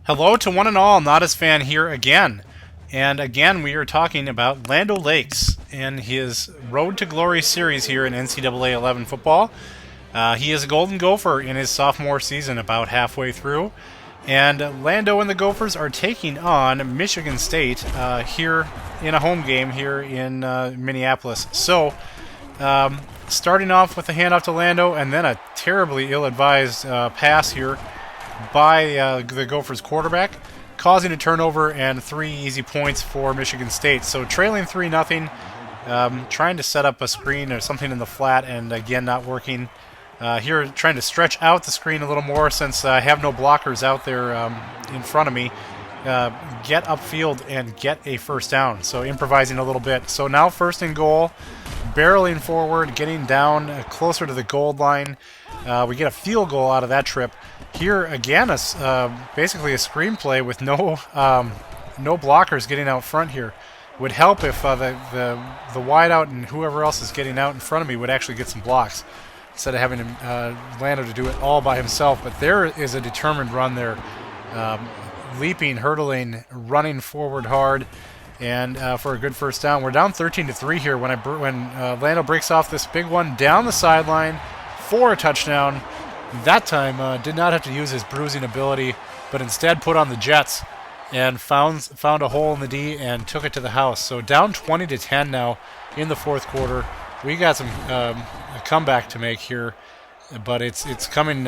Hello to one and all, Nadasfan here again. And again, we are talking about Lando Lakes and his Road to Glory series here in NCAA 11 football. He is a Golden Gopher in his sophomore season, about halfway through. And Lando and the Gophers are taking on Michigan State here in a home game here in Minneapolis. So, starting off with a handoff to Lando and then a terribly ill-advised pass here by the Gophers quarterback, causing a turnover and 3 easy points for Michigan State. So trailing 3-0, trying to set up a screen or something in the flat, and again not working. Here trying to stretch out the screen a little more since I have no blockers out there in front of me. Get upfield and get a first down. So improvising a little bit. So now first and goal, barreling forward, getting down closer to the goal line. We get a field goal out of that trip. Here again, basically a screenplay with no blockers getting out front here. Would help if the wideout and whoever else is getting out in front of me would actually get some blocks instead of having Lando to do it all by himself. But there is a determined run there, leaping, hurdling, running forward hard, and for a good first down. We're down 13-3 here when Lando breaks off this big one down the sideline for a touchdown. That time did not have to use his bruising ability, but instead put on the jets and found a hole in the D and took it to the house. So down 20-10 now in the fourth quarter. We got some a comeback to make here, but it's coming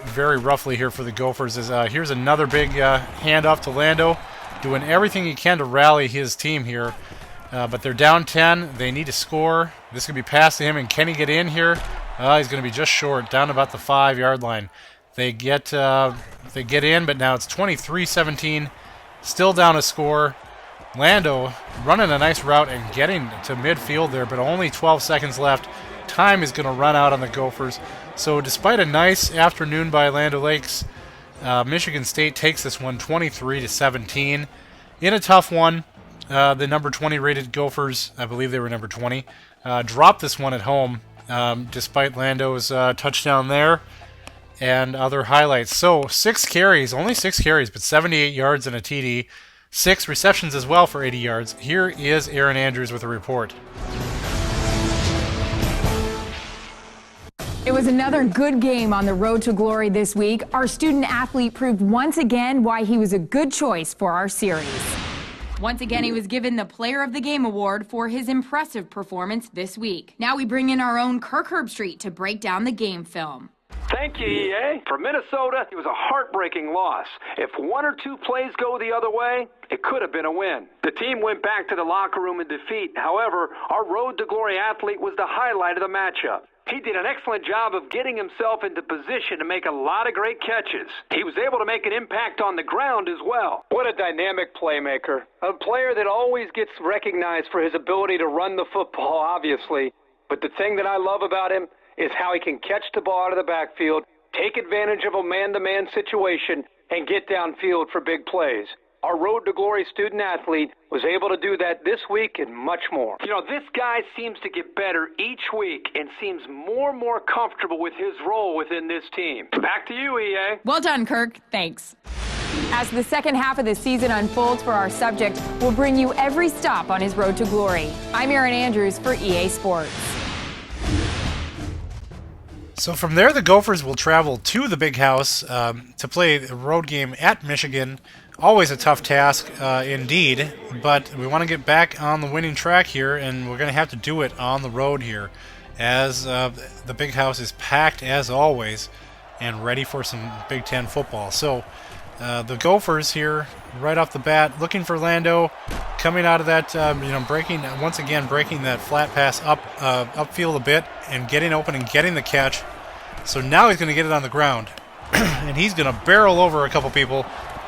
very roughly here for the Gophers. Here's another big handoff to Lando, doing everything he can to rally his team here. But they're down 10. They need to score. This could be passed to him, and can he get in here? He's going to be just short, down about the 5-yard line. They get in, but now it's 23-17. Still down a score. Lando running a nice route and getting to midfield there, but only 12 seconds left. Time is going to run out on the Gophers. So despite a nice afternoon by Lando Lakes, Michigan State takes this one 23-17. In a tough one, the number 20 rated Gophers, I believe they were number 20, dropped this one at home. Despite Lando's touchdown there and other highlights. So 6 carries, only 6 carries, but 78 yards and a TD. 6 receptions as well for 80 yards. Here is Aaron Andrews with a report. It was another good game on the road to glory this week. Our student athlete proved once again why he was a good choice for our series. Once again, he was given the Player of the Game award for his impressive performance this week. Now we bring in our own Kirk Herbstreit to break down the game film. Thank you, EA. For Minnesota, it was a heartbreaking loss. If 1 or 2 plays go the other way, it could have been a win. The team went back to the locker room in defeat. However, our Road to Glory athlete was the highlight of the matchup. He did an excellent job of getting himself into position to make a lot of great catches. He was able to make an impact on the ground as well. What a dynamic playmaker. A player that always gets recognized for his ability to run the football, obviously. But the thing that I love about him is how he can catch the ball out of the backfield, take advantage of a man-to-man situation, and get downfield for big plays. Our Road to Glory student athlete was able to do that this week and much more. You know, this guy seems to get better each week and seems more and more comfortable with his role within this team. Back to you, EA. Well done, Kirk. Thanks. As the second half of the season unfolds for our subject, we'll bring you every stop on his road to glory. I'm Aaron Andrews for EA Sports. So from there, the Gophers will travel to the Big House to play a road game at Michigan. Always a tough task, indeed, but we want to get back on the winning track here, and we're going to have to do it on the road here, as the Big House is packed as always and ready for some Big Ten football. So the Gophers here, right off the bat, looking for Lando, coming out of that, breaking that flat pass upfield a bit and getting open and getting the catch. So now he's going to get it on the ground, and he's going to barrel over a couple people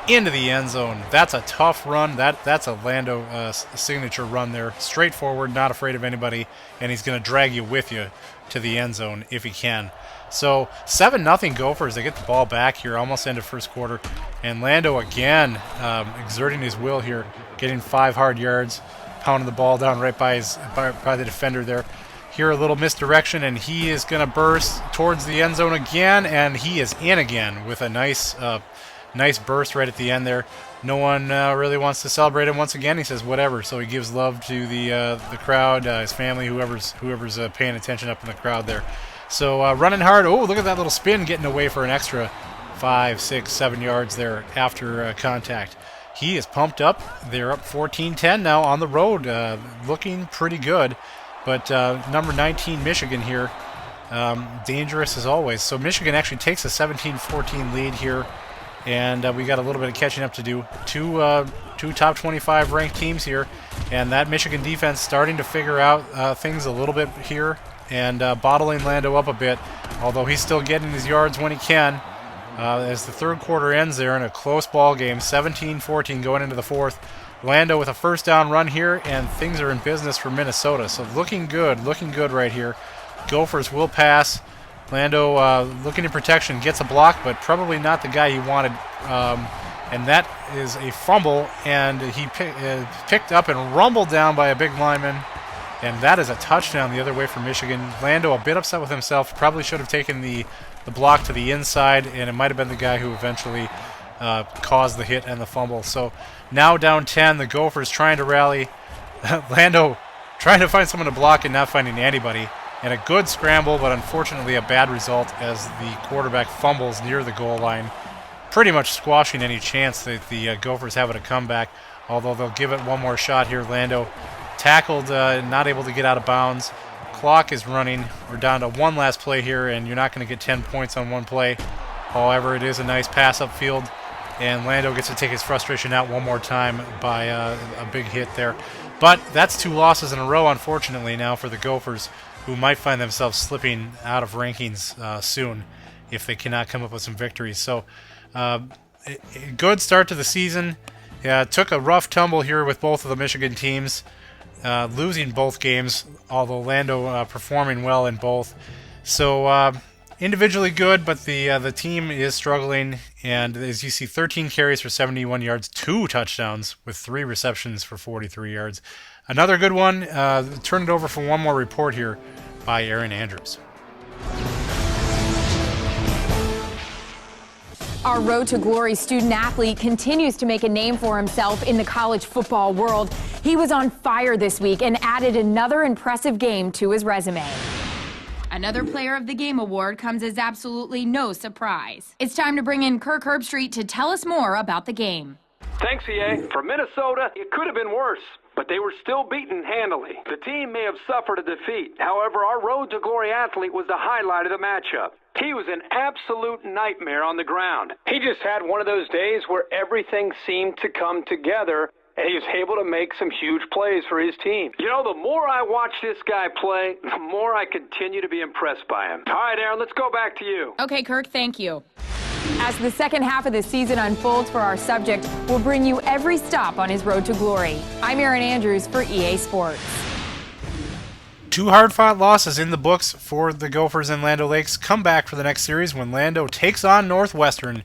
into the end zone. That's a tough run. That's a Lando signature run there. Straightforward, not afraid of anybody, and he's going to drag you with you to the end zone if he can. So 7-0 Gophers. They get the ball back here, almost end of first quarter, and Lando again exerting his will here, getting 5 hard yards, pounding the ball down right by the defender there. Here a little misdirection, and he is going to burst towards the end zone again, and he is in again with a nice Nice burst right at the end there. No one really wants to celebrate him once again. He says whatever, so he gives love to the crowd, his family, whoever's paying attention up in the crowd there. So running hard. Oh, look at that little spin, getting away for an extra 5, 6, 7 yards there after contact. He is pumped up. They're up 14-10 now on the road, looking pretty good. But number 19, Michigan here, dangerous as always. So Michigan actually takes a 17-14 lead here, and we got a little bit of catching up to do. Two top 25 ranked teams here, and that Michigan defense starting to figure out things a little bit here and bottling Lando up a bit, although he's still getting his yards when he can. As the third quarter ends there in a close ball game, 17-14 going into the fourth. Lando with a first down run here, and things are in business for Minnesota. So looking good right here. Gophers will pass. Lando looking in protection, gets a block, but probably not the guy he wanted. And that is a fumble, and he picked up and rumbled down by a big lineman. And that is a touchdown the other way for Michigan. Lando a bit upset with himself. Probably should have taken the block to the inside, and it might have been the guy who eventually caused the hit and the fumble. So now down 10, the Gophers trying to rally. Lando trying to find someone to block and not finding anybody. And a good scramble, but unfortunately a bad result as the quarterback fumbles near the goal line, pretty much squashing any chance that the Gophers have at a comeback, although they'll give it one more shot here. Lando tackled, not able to get out of bounds. Clock is running. We're down to one last play here, and you're not going to get 10 points on one play. However, it is a nice pass upfield, and Lando gets to take his frustration out one more time by a big hit there. But that's 2 losses in a row, unfortunately, now for the Gophers, who might find themselves slipping out of rankings soon if they cannot come up with some victories. So, a good start to the season. Took a rough tumble here with both of the Michigan teams, losing both games, although Lando performing well in both. So, individually good, but the team is struggling. And as you see, 13 carries for 71 yards, 2 touchdowns with 3 receptions for 43 yards. Another good one. Turn it over for one more report here by Aaron Andrews. Our Road to Glory student athlete continues to make a name for himself in the college football world. He was on fire this week and added another impressive game to his resume. Another Player of the Game award comes as absolutely no surprise. It's time to bring in Kirk Herbstreit to tell us more about the game. Thanks, EA. For Minnesota, it could have been worse, but they were still beaten handily. The team may have suffered a defeat. However, our Road to Glory athlete was the highlight of the matchup. He was an absolute nightmare on the ground. He just had one of those days where everything seemed to come together, and he was able to make some huge plays for his team. You know, the more I watch this guy play, the more I continue to be impressed by him. All right, Aaron, let's go back to you. Okay, Kirk, thank you. As the second half of the season unfolds for our subject, we'll bring you every stop on his road to glory. I'm Aaron Andrews for EA Sports. 2 hard-fought losses in the books for the Gophers and Lando Lakes. Come back for the next series when Lando takes on Northwestern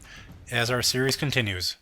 as our series continues.